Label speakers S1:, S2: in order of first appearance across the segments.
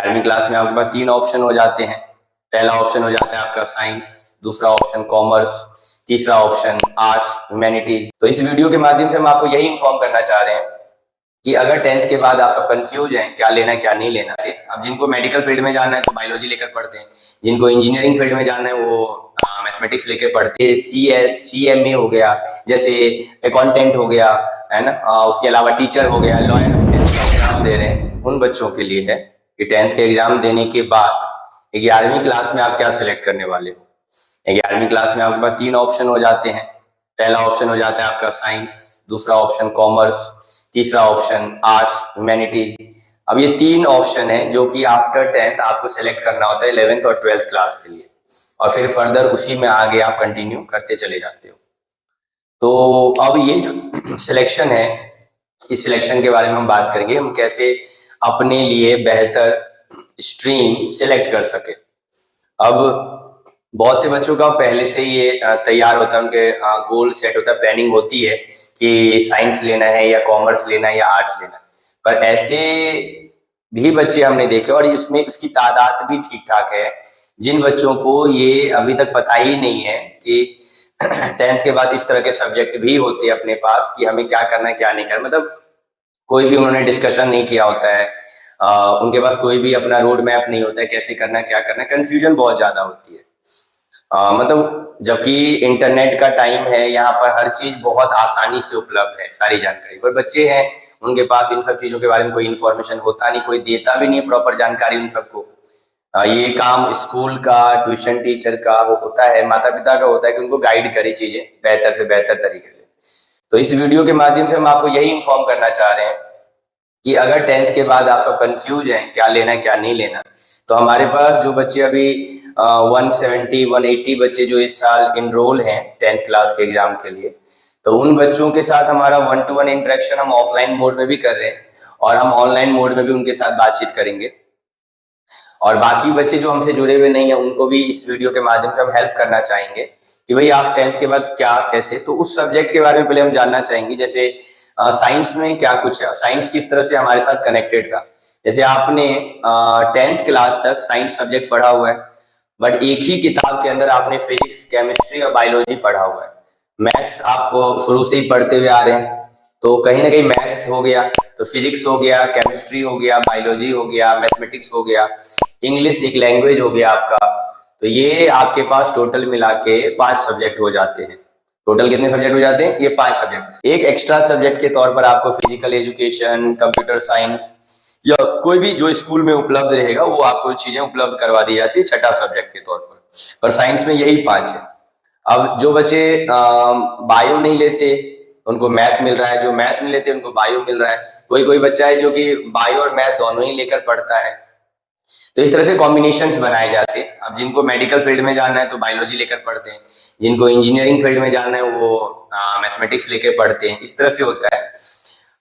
S1: 11वीं क्लास में आपके पास 3 ऑप्शन हो जाते हैं। पहला ऑप्शन हो जाता है आपका साइंस, दूसरा ऑप्शन कॉमर्स, तीसरा ऑप्शन आर्ट्स ह्यूमैनिटीज। तो इस वीडियो के माध्यम से हम आपको यही इन्फॉर्म करना चाह रहे हैं कि अगर 10th के बाद आप सब कंफ्यूज हैं क्या लेना है क्या नहीं लेना है। अब जिनको मेडिकल फील्ड में जाना है तो बायोलॉजी लेकर पढ़ते हैं, जिनको इंजीनियरिंग फील्ड में जाना है वो मैथमेटिक्स लेकर पढ़ते हैं। CMA हो गया, जैसे अकाउंटेंट हो गया, है ना, उसके अलावा टीचर हो गया, लॉयर एग्जाम दे रहे हैं उन बच्चों के लिए है कि 10th के एग्जाम देने के बाद 11वीं क्लास में आप क्या सिलेक्ट करने वाले हो। 11वीं क्लास में आपके पास 3 ऑप्शन हो जाते हैं। पहला ऑप्शन हो जाता है आपका साइंस, दूसरा ऑप्शन कॉमर्स, तीसरा ऑप्शन आर्ट्स ह्यूमैनिटीज। अब ये 3 ऑप्शन है जो कि आफ्टर 10th आपको सिलेक्ट करना होता है 11th और 12th क्लास के लिए, और फिर फर्दर उसी में आगे आप कंटिन्यू करते चले जाते हो। तो अब ये जो सिलेक्शन है, इस सिलेक्शन के बारे में हम बात करेंगे, हम कैसे अपने लिए बेहतर स्ट्रीम सिलेक्ट कर सके। अब बहुत से बच्चों का पहले से ये तैयार होता है, उनके गोल सेट होता है, प्लानिंग होती है कि साइंस लेना है या कॉमर्स लेना है या आर्ट्स लेना है। पर ऐसे भी बच्चे हमने देखे और इसमें उसकी तादाद भी ठीक ठाक है जिन बच्चों को ये अभी तक पता ही नहीं है कि 10th के बाद इस तरह के सब्जेक्ट भी होते हैं अपने पास कि हमें क्या करना है क्या नहीं करना। मतलब कोई भी उन्होंने डिस्कशन नहीं किया होता है, उनके पास कोई भी अपना रोड मैप नहीं होता है कैसे करना है क्या करना है, कंफ्यूजन बहुत ज्यादा होती है। मतलब जबकि इंटरनेट का टाइम है, यहाँ पर हर चीज बहुत आसानी से उपलब्ध है, सारी जानकारी, पर बच्चे हैं उनके पास इन सब चीजों के बारे में कोई इन्फॉर्मेशन होता नहीं, कोई देता भी नहीं प्रॉपर जानकारी उन सबको। ये काम स्कूल का, ट्यूशन टीचर का होता है, माता पिता का होता है कि उनको गाइड करे चीजें बेहतर से बेहतर तरीके से। तो इस वीडियो के माध्यम से हम आपको यही इन्फॉर्म करना चाह रहे हैं कि अगर 10th के बाद आप सब कंफ्यूज हैं क्या लेना है क्या नहीं लेना, तो हमारे पास जो बच्चे अभी 170-180 बच्चे जो इस साल इनरोल हैं 10th क्लास के एग्जाम के लिए, तो उन बच्चों के साथ हमारा 1-to-1 इंटरेक्शन हम ऑफलाइन मोड में भी कर रहे हैं और हम ऑनलाइन मोड में भी उनके साथ बातचीत करेंगे। और बाकी बच्चे जो हमसे जुड़े हुए नहीं है उनको भी इस वीडियो के माध्यम से हम हेल्प करना चाहेंगे कि भाई आप 10th के बाद क्या कैसे, तो उस सब्जेक्ट के बारे में पहले हम जानना चाहेंगे। जैसे साइंस में क्या कुछ है, साइंस किस तरह से हमारे साथ कनेक्टेड था। जैसे आपने 10th क्लास तक साइंस सब्जेक्ट पढ़ा हुआ है, बट एक ही किताब के अंदर आपने फिजिक्स, केमिस्ट्री और बायोलॉजी पढ़ा हुआ है। मैथ्स आप शुरू से ही पढ़ते हुए आ रहे हैं, तो कहीं ना कहीं मैथ्स हो गया, तो फिजिक्स हो गया, केमिस्ट्री हो गया, बायोलॉजी हो गया, मैथमेटिक्स हो गया, इंग्लिश एक लैंग्वेज हो गया आपका। तो ये आपके पास टोटल मिला के 5 सब्जेक्ट हो जाते हैं। टोटल कितने सब्जेक्ट हो जाते हैं? ये 5 सब्जेक्ट। एक एक्स्ट्रा सब्जेक्ट के तौर पर आपको फिजिकल एजुकेशन, कंप्यूटर साइंस या कोई भी जो स्कूल में उपलब्ध रहेगा वो आपको चीजें उपलब्ध करवा दी जाती है छठा सब्जेक्ट के तौर पर साइंस में यही 5 है। अब जो बच्चे बायो नहीं लेते उनको मैथ मिल रहा है, जो मैथ नहीं लेते उनको बायो मिल रहा है, कोई कोई बच्चा है जो कि बायो और मैथ दोनों ही लेकर पढ़ता है। तो इस तरह से कॉम्बिनेशंस बनाए जाते हैं। अब जिनको मेडिकल फील्ड में जाना है तो बायोलॉजी लेकर पढ़ते हैं, जिनको इंजीनियरिंग फील्ड में जाना है वो मैथमेटिक्स लेकर पढ़ते हैं, इस तरह से होता है।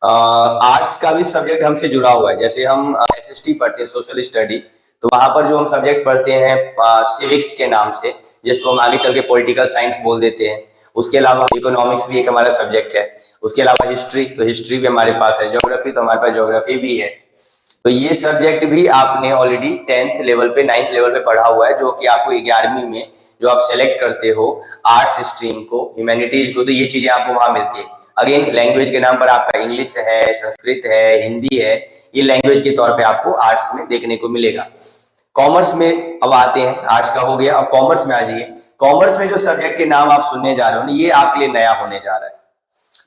S1: आर्ट्स का भी सब्जेक्ट हमसे जुड़ा हुआ है, जैसे हम SST पढ़ते हैं, सोशल स्टडी, तो वहां पर जो हम सब्जेक्ट पढ़ते हैं सिविक्स के नाम से, जिसको हम आगे चल के पॉलिटिकल साइंस बोल देते हैं। उसके अलावा इकोनॉमिक्स भी एक हमारा सब्जेक्ट है, उसके अलावा हिस्ट्री, तो हिस्ट्री भी हमारे पास है, ज्योग्राफी तो हमारे पास ज्योग्राफी भी है। तो ये सब्जेक्ट भी आपने ऑलरेडी 10th लेवल पे, 9th लेवल पे पढ़ा हुआ है, जो कि आपको 11वीं में जो आप सेलेक्ट करते हो आर्ट्स स्ट्रीम को, ह्यूमैनिटीज को, तो ये चीजें आपको वहां मिलती है। अगेन लैंग्वेज के नाम पर आपका इंग्लिश है, संस्कृत है, हिंदी है, ये लैंग्वेज के तौर पे आपको आर्ट्स में देखने को मिलेगा। कॉमर्स में अब आते हैं, आर्ट्स का हो गया, अब कॉमर्स में आ जाइए। कॉमर्स में जो सब्जेक्ट के नाम आप सुनने जा रहे हो ना, ये आपके लिए नया होने जा रहा है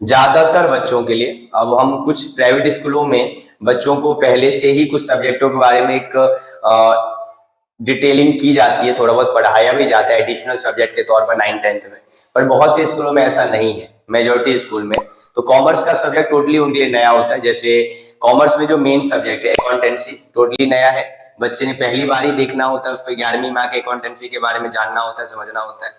S1: ज्यादातर बच्चों के लिए। अब हम कुछ प्राइवेट स्कूलों में बच्चों को पहले से ही कुछ सब्जेक्टों के बारे में एक डिटेलिंग की जाती है, थोड़ा बहुत पढ़ाया भी जाता है एडिशनल सब्जेक्ट के तौर पर 9th-10th में, पर बहुत से स्कूलों में ऐसा नहीं है, मेजोरिटी स्कूल में। तो कॉमर्स का सब्जेक्ट टोटली उनके लिए नया होता है। जैसे कॉमर्स में जो मेन सब्जेक्ट है अकाउंटेंसी, टोटली नया है, बच्चे ने पहली बार ही देखना होता है, उसको 11वीं में आके अकाउंटेंसी के बारे में जानना होता है, समझना होता है।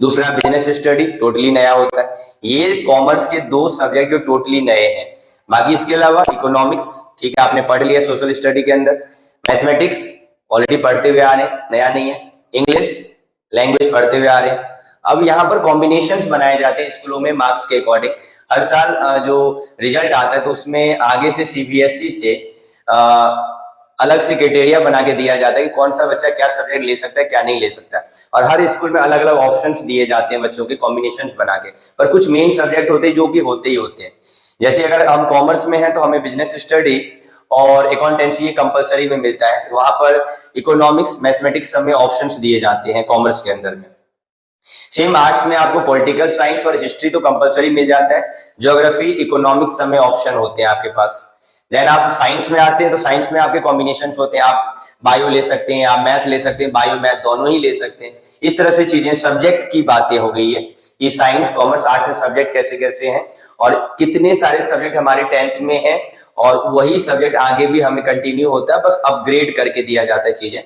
S1: दूसरा बिजनेस स्टडी, टोटली नया होता है। ये कॉमर्स के 2 सब्जेक्ट जो टोटली नए हैं। बाकी इसके अलावा इकोनॉमिक्स, ठीक है, आपने पढ़ लिया सोशल स्टडी के अंदर। मैथमेटिक्स ऑलरेडी पढ़ते हुए आ रहे हैं, नया नहीं है। इंग्लिश लैंग्वेज पढ़ते हुए आ रहे हैं। अब यहाँ पर कॉम्बिनेशंस बनाए जाते हैं स्कूलों में मार्क्स के अकॉर्डिंग। हर साल जो रिजल्ट आता है तो उसमें आगे से CBSE से अलग से क्राइटेरिया बना के दिया जाता है कि कौन सा बच्चा क्या सब्जेक्ट ले सकता है, क्या नहीं ले सकता है। और हर स्कूल में अलग अलग ऑप्शंस दिए जाते हैं बच्चों के कॉम्बिनेशंस बना के, पर कुछ मेन सब्जेक्ट होते हैं जो कि होते ही होते हैं। जैसे अगर हम कॉमर्स में हैं तो हमें बिजनेस स्टडी और अकाउंटेंसी कंपलसरी में मिलता है, वहां पर इकोनॉमिक्स, मैथमेटिक्स सब में ऑप्शंस दिए जाते हैं कॉमर्स के अंदर में। सेम आर्ट्स में आपको पॉलिटिकल साइंस और हिस्ट्री तो कंपलसरी मिल जाता है, ज्योग्राफी, इकोनॉमिक्स सब में ऑप्शन होते हैं आपके पास। देन आप साइंस में आते हैं तो साइंस में आपके कॉम्बिनेशन होते हैं, आप बायो ले सकते हैं, आप मैथ ले सकते हैं, बायो मैथ दोनों ही ले सकते हैं। इस तरह से चीजें, सब्जेक्ट की बातें हो गई है कि साइंस, कॉमर्स, आर्ट्स में सब्जेक्ट कैसे कैसे हैं और कितने सारे सब्जेक्ट हमारे 10th में है, और वही सब्जेक्ट आगे भी हमें कंटिन्यू होता है, बस अपग्रेड करके दिया जाता है चीजें।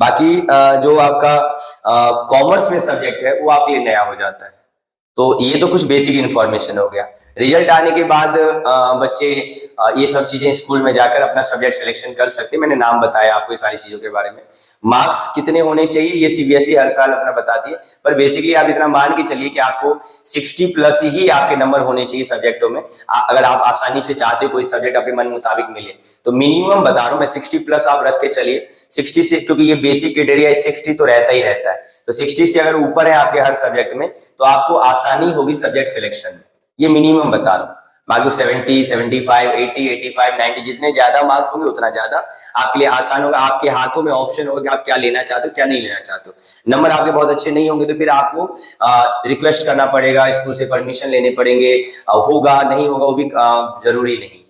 S1: बाकी जो आपका कॉमर्स में सब्जेक्ट है वो आपके लिए नया हो जाता है। तो ये तो कुछ बेसिक इंफॉर्मेशन हो गया। रिजल्ट आने के बाद बच्चे ये सब चीजें स्कूल में जाकर अपना सब्जेक्ट सिलेक्शन कर सकते हैं। मैंने नाम बताया आपको ये सारी चीजों के बारे में। मार्क्स कितने होने चाहिए ये सीबीएसई हर साल अपना बताती है, पर बेसिकली आप इतना मान के चलिए कि आपको 60 प्लस ही आपके नंबर होने चाहिए सब्जेक्टों में। अगर आप आसानी से चाहते हो कोई सब्जेक्ट आपके मन मुताबिक मिले तो मिनिमम बता रहा हूं मैं 60 प्लस आप रख के चलिए। 60 से, क्योंकि ये बेसिक क्राइटेरिया 60 तो रहता ही रहता है, तो 60 से अगर ऊपर है आपके हर सब्जेक्ट में तो आपको आसानी होगी सब्जेक्ट सिलेक्शन में, ये मिनिमम बता रहा हूँ। बाकी 70, 75, 80, 85, 90 जितने ज्यादा मार्क्स होंगे उतना ज्यादा आपके लिए आसान होगा। आपके हाथों में ऑप्शन होगा कि आप क्या लेना चाहते हो, क्या नहीं लेना चाहते हो। नंबर आपके बहुत अच्छे नहीं होंगे तो फिर आपको रिक्वेस्ट करना पड़ेगा, स्कूल से परमिशन लेने पड़ेंगे, होगा नहीं होगा वो भी जरूरी नहीं है।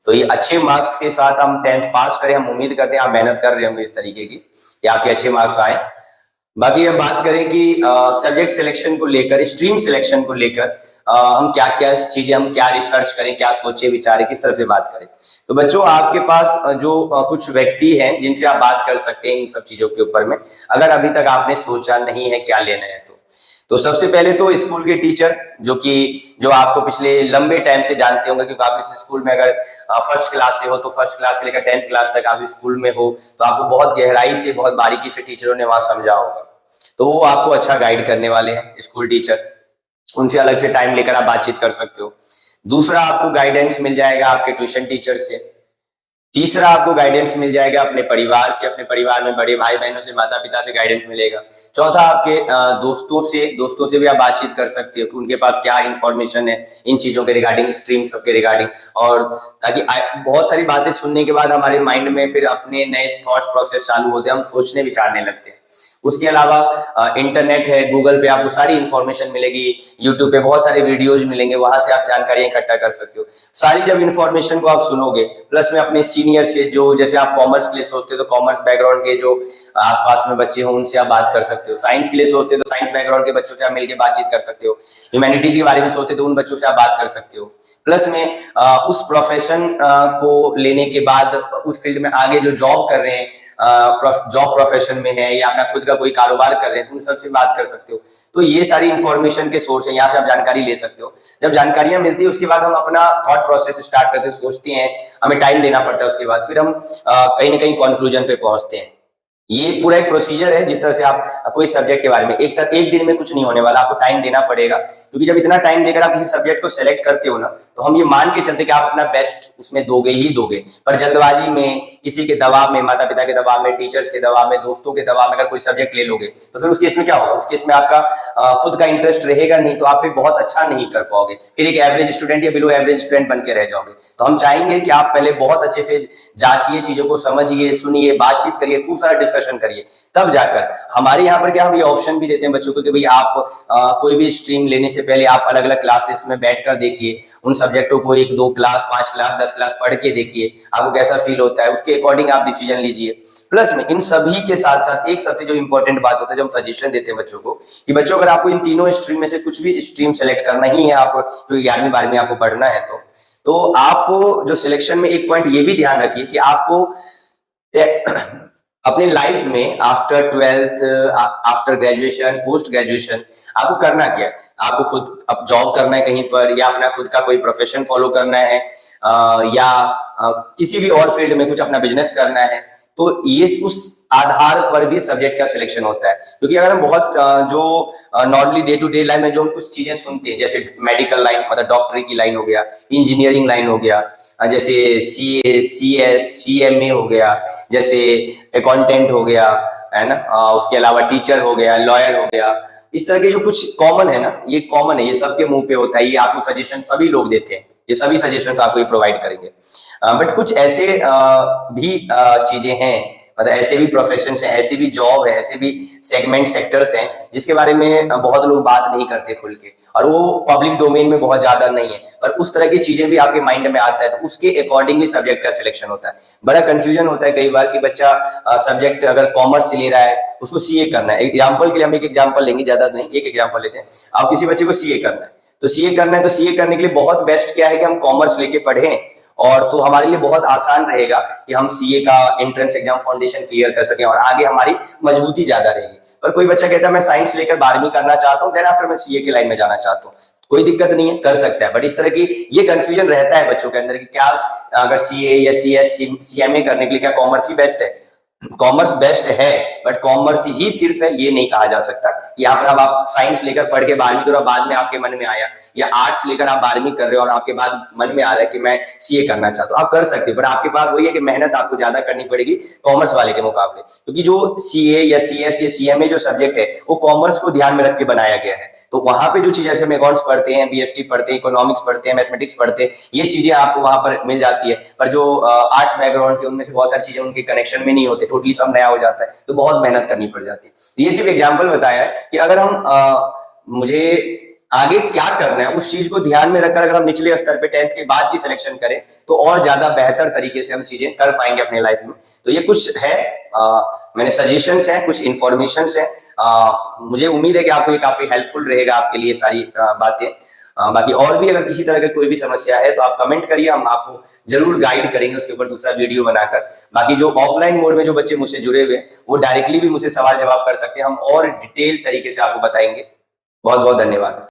S1: तो ये अच्छे मार्क्स के साथ हम 10th पास करें, हम उम्मीद करते हैं आप मेहनत कर रहे होंगे इस तरीके की कि आपके अच्छे मार्क्स आए। बाकी अब बात करें कि सब्जेक्ट सिलेक्शन को लेकर, स्ट्रीम सिलेक्शन को लेकर हम क्या क्या चीजें, हम क्या रिसर्च करें, क्या सोचे विचारे, किस तरह से बात करें। तो बच्चों आपके पास जो कुछ व्यक्ति हैं जिनसे आप बात कर सकते हैं इन सब चीजों के ऊपर में, अगर अभी तक आपने सोचा नहीं है क्या लेना है तो सबसे पहले तो स्कूल के टीचर जो आपको पिछले लंबे टाइम से जानते होंगे, क्योंकि आप इस स्कूल में अगर फर्स्ट क्लास से हो तो फर्स्ट क्लास से लेकर 10th क्लास तक आप इस स्कूल में हो तो आपको बहुत गहराई से, बहुत बारीकी से टीचरों ने वहां समझा होगा, तो वो आपको अच्छा गाइड करने वाले हैं स्कूल टीचर। उनसे अलग से टाइम लेकर आप बातचीत कर सकते हो। दूसरा, आपको गाइडेंस मिल जाएगा आपके ट्यूशन टीचर से। तीसरा, आपको गाइडेंस मिल जाएगा अपने परिवार से, अपने परिवार में बड़े भाई बहनों से, माता पिता से गाइडेंस मिलेगा। चौथा, आपके दोस्तों से भी आप बातचीत कर सकते हो कि उनके पास क्या इंफॉर्मेशन है इन चीजों के रिगार्डिंग, स्ट्रीम सब के रिगार्डिंग, और ताकि बहुत सारी बातें सुनने के बाद हमारे माइंड में फिर अपने नए थॉट्स प्रोसेस चालू होते हैं, हम सोचने विचारने लगते हैं। उसके अलावा इंटरनेट है, गूगल पे आपको सारी इंफॉर्मेशन मिलेगी, यूट्यूब पे बहुत सारे वीडियोज मिलेंगे, वहां से आप जानकारी इकट्ठा कर सकते हो। सारी जब इंफॉर्मेशन को आप सुनोगे, प्लस में अपने सीनियर से, जो जैसे आप कॉमर्स के लिए सोचते हो तो कॉमर्स बैकग्राउंड के जो आसपास में बच्चे हों उनसे आप बात कर सकते हो। साइंस के लिए सोचते हो तो साइंस बैकग्राउंड के बच्चों से आप मिलकर बातचीत कर सकते हो। ह्यूमैनिटीज के बारे में सोचते हो तो उन बच्चों से आप बात कर सकते हो। प्लस में उस प्रोफेशन को लेने के बाद उस फील्ड में आगे जो जॉब कर रहे हैं, जॉब प्रोफेशन में है या अपना खुद का कोई कारोबार कर रहे हैं तो उन सबसे बात कर सकते हो। तो ये सारी इंफॉर्मेशन के सोर्स है, यहाँ से आप जानकारी ले सकते हो। जब जानकारियां मिलती है उसके बाद हम अपना थॉट प्रोसेस स्टार्ट करते हैं, सोचते हैं, हमें टाइम देना पड़ता है, उसके बाद फिर हम कहीं ना कहीं कंक्लूजन पे पहुंचते हैं। ये पूरा एक प्रोसीजर है जिस तरह से आप कोई सब्जेक्ट के बारे में, एक दिन में कुछ नहीं होने वाला, आपको टाइम देना पड़ेगा। क्योंकि जब इतना टाइम देकर आप किसी सब्जेक्ट को सिलेक्ट करते हो ना, तो हम ये मान के चलते कि आप अपना बेस्ट उसमें दोगे ही दोगे, पर जल्दबाजी में, किसी के दबाव में, माता पिता के दबाव में, टीचर्स के दबाव में, दोस्तों के दबाव में अगर कोई सब्जेक्ट ले लोगे तो फिर उस केस में क्या होगा, उस केस में आपका खुद का इंटरेस्ट रहेगा नहीं, तो आप फिर बहुत अच्छा नहीं कर पाओगे, फिर एक एवरेज स्टूडेंट या बिलो एवरेज स्टूडेंट बन के रह जाओगे। तो हम चाहेंगे कि आप पहले बहुत अच्छे से जांचिए, चीजों को समझिए, सुनिए, बातचीत करिए, खूब सारा डिस्कशन करिए, तब जाकर। हमारे यहाँ पर क्या, हम ये ऑप्शन भी देते हैं बच्चों को कि भाई आप कोई भी स्ट्रीम लेने से पहले आप अलग अलग क्लासेस में बैठकर देखिए, उन सब्जेक्टों को 1, 2 क्लास, 5 क्लास, 10 क्लास पढ़ के देखिए, आपको कैसा फील होता है, उसके अकॉर्डिंग आप डिसीजन लीजिए। प्लस में इन सभी के साथ साथ एक सबसे जो इंपॉर्टेंट बात होता है, जो हम सजेशन देते हैं बच्चों को, कि बच्चों अगर आपको इन तीनों स्ट्रीम में से कुछ भी स्ट्रीम सेलेक्ट करना ही है, आपको 11वीं 12वीं में आपको पढ़ना है, तो आप जो सिलेक्शन में एक पॉइंट ये भी ध्यान रखिए कि आपको अपने लाइफ में after 12th, after graduation, post graduation आपको करना क्या है। आपको खुद अब जॉब करना है कहीं पर, या अपना खुद का कोई प्रोफेशन फॉलो करना है, या किसी भी और फील्ड में कुछ अपना बिजनेस करना है, तो ये उस आधार पर भी सब्जेक्ट का सिलेक्शन होता है। क्योंकि अगर हम बहुत जो normally day to day life में जो हम कुछ चीजें सुनते हैं, जैसे मेडिकल लाइन मतलब डॉक्टरी की लाइन हो गया, इंजीनियरिंग लाइन हो गया, जैसे सीए, सीएस, सीएमए हो गया, जैसे अकाउंटेंट हो गया, है ना, उसके अलावा टीचर हो गया, लॉयर हो गया, इस तरह के जो कुछ कॉमन है ना, ये कॉमन है, ये सबके मुंह पे होता है, ये आपको सजेशन सभी लोग देते हैं, ये सभी सजेशंस आपको ये प्रोवाइड करेंगे। बट कुछ ऐसे भी चीजें हैं, मतलब ऐसे भी प्रोफेशन हैं, ऐसी भी जॉब है, ऐसे भी सेगमेंट सेक्टर्स हैं जिसके बारे में बहुत लोग बात नहीं करते खुल के, और वो पब्लिक डोमेन में बहुत ज्यादा नहीं है, पर उस तरह की चीजें भी आपके माइंड में आता है, तो उसके अकॉर्डिंगली सब्जेक्ट का सिलेक्शन होता है। बड़ा कंफ्यूजन होता है कई बार कि बच्चा सब्जेक्ट अगर कॉमर्स ले रहा है, उसको सीए करना है। एग्जाम्पल के लिए हम एक एग्जाम्पल लेंगे, ज्यादा नहीं, एक एग्जाम्पल लेते हैं। आप किसी बच्चे को सीए करना है, तो सीए करना है, तो सीए करने के लिए बहुत बेस्ट क्या है कि हम कॉमर्स लेके पढ़ें, और तो हमारे लिए बहुत आसान रहेगा कि हम सीए का एंट्रेंस एग्जाम फाउंडेशन क्लियर कर सकें और आगे हमारी मजबूती ज्यादा रहेगी। पर कोई बच्चा कहता है मैं साइंस लेकर 12वीं करना चाहता हूँ, देन आफ्टर मैं सीए की लाइन में जाना चाहता हूँ, कोई दिक्कत नहीं है, कर सकता है। बट इस तरह की ये कंफ्यूजन रहता है बच्चों के अंदर कि क्या अगर सीए या सीएस, सीएमए करने के लिए क्या कॉमर्स ही बेस्ट है? कॉमर्स बेस्ट है, बट कॉमर्स ही सिर्फ है ये नहीं कहा जा सकता। यहाँ पर अब आप साइंस लेकर पढ़ के 12वीं करो, बाद में आपके मन में आया, या आर्ट्स लेकर आप 12वीं कर रहे हो और आपके बाद मन में आ रहा है कि मैं सीए करना चाहता हूँ, आप कर सकते हो, बट आपके पास वही है कि मेहनत आपको ज्यादा करनी पड़ेगी कॉमर्स वाले के मुकाबले। क्योंकि जो सीए या सीएस या सीएमए जो सब्जेक्ट है वो कॉमर्स को ध्यान में रख के बनाया गया है, तो वहां पे जो चीज, जैसे हम अकाउंट्स पढ़ते हैं, बीएसटी पढ़ते हैं, इकोनॉमिक्स पढ़ते हैं, मैथमेटिक्स पढ़ते हैं, ये चीजें आपको वहां पर मिल जाती है। पर जो आर्ट्स बैकग्राउंड के, उनमें से बहुत सारी चीजें उनके कनेक्शन में नहीं होते, टोटली सब नया हो जाता है, तो बहुत मेहनत करनी पड़ जाती है। ये सिर्फ एग्जाम्पल बताया है कि अगर हम मुझे आगे क्या करना है उस चीज को ध्यान में रखकर अगर हम निचले स्तर पे 10th के बाद की सिलेक्शन करें तो और ज्यादा बेहतर तरीके से हम चीजें कर पाएंगे अपने लाइफ में। तो ये कुछ है, मैंने सजेशंस हैं, कुछ इंफॉर्मेशंस हैं, मुझे उम्मीद है कि आपको ये काफी हेल्पफुल रहेगा आपके लिए सारी बातें। बाकी और भी अगर किसी तरह की कोई भी समस्या है तो आप कमेंट करिए, हम आपको जरूर गाइड करेंगे उसके ऊपर दूसरा वीडियो बनाकर। बाकी जो ऑफलाइन मोड में जो बच्चे मुझसे जुड़े हुए हैं वो डायरेक्टली भी मुझसे सवाल जवाब कर सकते हैं, हम और डिटेल तरीके से आपको बताएंगे। बहुत बहुत धन्यवाद।